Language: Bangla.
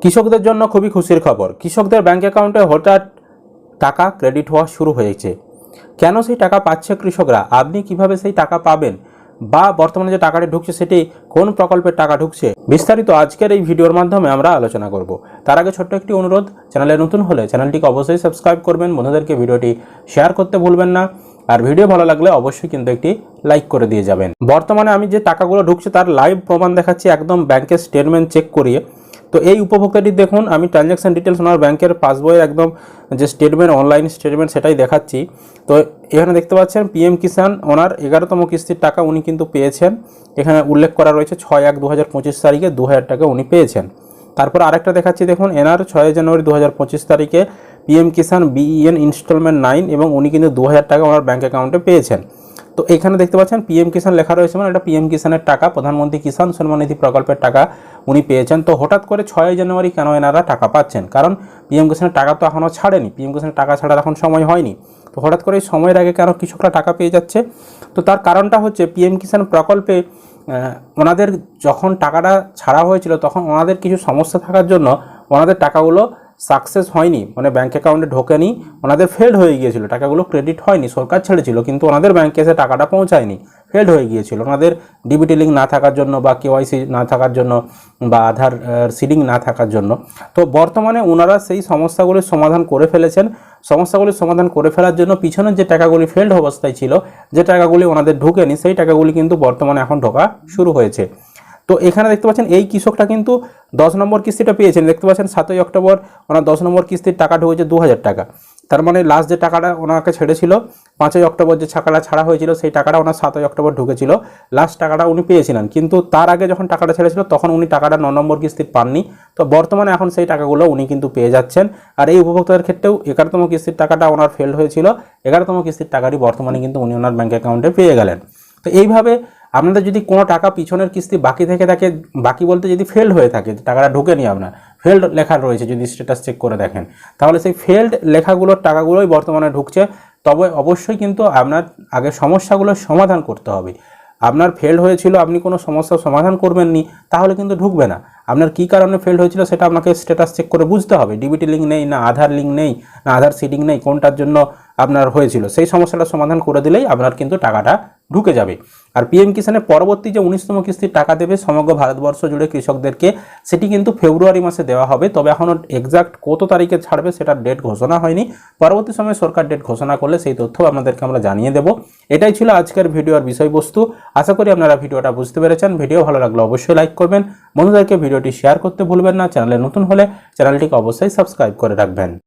কৃষকদের জন্য খুবই খুশির খবর। কৃষকদের ব্যাংক অ্যাকাউন্টে হঠাৎ টাকা ক্রেডিট হওয়া শুরু হয়েছে। কেন সেই টাকা পাচ্ছে কৃষকরা, আপনি কিভাবে সেই টাকা পাবেন, বা বর্তমানে যে টাকাটি ঢুকছে সেটি কোন প্রকল্পের টাকা ঢুকছে, বিস্তারিত আজকের এই ভিডিওর মাধ্যমে আমরা আলোচনা করব। তার আগে ছোট্ট একটি অনুরোধ, চ্যানেলে নতুন হলে চ্যানেলটিকে অবশ্যই সাবস্ক্রাইব করবেন, বন্ধুদেরকে ভিডিওটি শেয়ার করতে ভুলবেন না, আর ভিডিও ভালো লাগলে অবশ্যই কিন্তু একটি লাইক করে দিয়ে যাবেন। বর্তমানে আমি যে টাকাগুলো ঢুকছে তার লাইভ প্রমাণ দেখাচ্ছি, একদম ব্যাংকের স্টেটমেন্ট চেক করিয়ে। তো এই উপভোক্তাটি দেখুন, আমি ট্রানজ্যাকশন ডিটেলস ওনার ব্যাংকের পাসবইয়ের একদম যে স্টেটমেন্ট, অনলাইন স্টেটমেন্ট সেটাই দেখাচ্ছি। তো এখানে দেখতে পাচ্ছেন পিএম কিষাণ ওনার 11তম কিস্তির টাকা উনি কিন্তু পেয়েছেন। এখানে উল্লেখ করা রয়েছে 6/1/2025 তারিখে 2000 টাকা উনি পেয়েছেন। তারপর আরেকটা দেখাচ্ছি দেখুন, এনার 6 জানুয়ারি 2025 তারিখে পিএম কিষাণ বিইএন ইনস্টলমেন্ট 9 এবং উনি কিন্তু 2000 টাকা ওনার ব্যাংক অ্যাকাউন্টে পেয়েছেন। তো এখানে দেখতে পাচ্ছেন পিএম কিষাণ লেখা রয়েছে, মানে এটা পিএম কিষাণের টাকা, প্রধানমন্ত্রী কিষাণ সম্মান নিধি প্রকল্পের টাকা উনি পেয়েছেন। তো হঠাৎ করে 6 জানুয়ারি কেন এনারা টাকা পাচ্ছেন? কারণ পিএম কিষাণের টাকা তো এখনও ছাড়েনি, পিএম কিষাণের টাকা ছাড়ার এখন সময় হয়নি। তো হঠাৎ করে সময়ের আগে কেন কৃষকরা টাকা পেয়ে যাচ্ছে? তো তার কারণটা হচ্ছে পিএম কিষাণ প্রকল্পে ওনাদের যখন টাকাটা ছাড়া হয়েছিল তখন ওনাদের কিছু সমস্যা থাকার জন্য ওনাদের টাকাগুলো সাকসেস হয়নি, মানে ব্যাঙ্ক অ্যাকাউন্টে ঢোকেনি, ওনাদের ফেল্ড হয়ে গিয়েছিল, টাকাগুলো ক্রেডিট হয়নি। সরকার ছেড়েছিল কিন্তু ওনাদের ব্যাঙ্কে এসে টাকাটা পৌঁছায়নি, ফেল্ড হয়ে গিয়েছিল ওনাদের ডিবিটি লিঙ্ক না থাকার জন্য, বা কেওয়াইসি না থাকার জন্য, বা আধার সিডিং না থাকার জন্য। তো বর্তমানে ওনারা সেই সমস্যাগুলির সমাধান করে ফেলেছেন। সমস্যাগুলির সমাধান করে ফেলার জন্য পিছনের যে টাকাগুলি ফেল্ড অবস্থায় ছিল, যে টাকাগুলি ওনাদের ঢোকেনি, সেই টাকাগুলি কিন্তু বর্তমানে এখন ঢোকা শুরু হয়েছে। তো এখানে দেখতে পাচ্ছেন এই কৃষকটা কিন্তু 10 নম্বর কিস্তিটা পেয়েছেন। দেখতে পাচ্ছেন 7ই অক্টোবর ওনার 10 নম্বর কিস্তির টাকা ঢুকেছে 2000 টাকা। তার মানে লাস্ট যে টাকাটা ওনাকে ছেড়েছিল 5ই অক্টোবর, যে টাকাটা ছাড়া হয়েছিল সেই টাকাটা ওনার 7ই অক্টোবর ঢুকেছিল, লাস্ট টাকাটা উনি পেয়েছিলেন। কিন্তু তার আগে যখন টাকাটা ছেড়েছিল তখন উনি টাকাটা 9 নম্বর কিস্তির পাননি। তো বর্তমানে এখন সেই টাকাগুলো উনি কিন্তু পেয়ে যাচ্ছেন। আর এই উপভোক্তাদের ক্ষেত্রেও 11তম কিস্তির টাকাটা ওনার ফেল্ড হয়েছিল, 11তম কিস্তির টাকাটি বর্তমানে কিন্তু উনি ওনার ব্যাঙ্ক অ্যাকাউন্টে পেয়ে গেলেন। তো এইভাবে আপনাদের যদি কোনো টাকা পিছনের কিস্তি বাকি থেকে থাকে, বাকি বলতে যদি ফেল্ড হয়ে থাকে, টাকাটা ঢোকেনি, আপনার ফেল্ড লেখা রয়েছে, যদি স্ট্যাটাস চেক করে দেখেন, তাহলে সেই ফেল্ড লেখাগুলোর টাকাগুলোই বর্তমানে ঢুকছে। তবে অবশ্যই কিন্তু আপনার আগে সমস্যাগুলোর সমাধান করতে হবে। আপনার ফেল্ড হয়েছিল, আপনি কোনো সমস্যার সমাধান করবেননি, তাহলে কিন্তু ঢুকবে না। আপনার কী কারণে ফেল্ড হয়েছিল সেটা আপনাকে স্ট্যাটাস চেক করে বুঝতে হবে। ডিবিটি লিঙ্ক নেই, না আধার লিঙ্ক নেই, না আধার সিডিং নেই, কোনটার জন্য আপনার হয়েছিল, সেই সমস্যাটা সমাধান করে দিলেই আপনার কিন্তু টাকাটা ঢুকে যাবে। আর পিএম কিষাণের পরবর্তী যে 19তম কিস্তির টাকা দেবে সমগ্র ভারতবর্ষ জুড়ে কৃষকদেরকে, সেটি কিন্তু ফেব্রুয়ারি মাসে দেওয়া হবে। তবে এখনও এক্সাক্ট কত তারিখে ছাড়বে সেটার ডেট ঘোষণা হয়নি। পরবর্তী সময়ে সরকার ডেট ঘোষণা করলে সেই তথ্য আপনাদেরকে আমরা জানিয়ে দেব। এটাই ছিল আজকের ভিডিওর বিষয়বস্তু। আশা করি আপনারা ভিডিওটা বুঝতে পেরেছেন। ভিডিও ভালো লাগলে অবশ্যই লাইক করবেন, বন্ধুদেরকে ভিডিওটি শেয়ার করতে ভুলবেন না। চ্যানেলে নতুন হলে চ্যানেলটিকে অবশ্যই সাবস্ক্রাইব করে রাখবেন।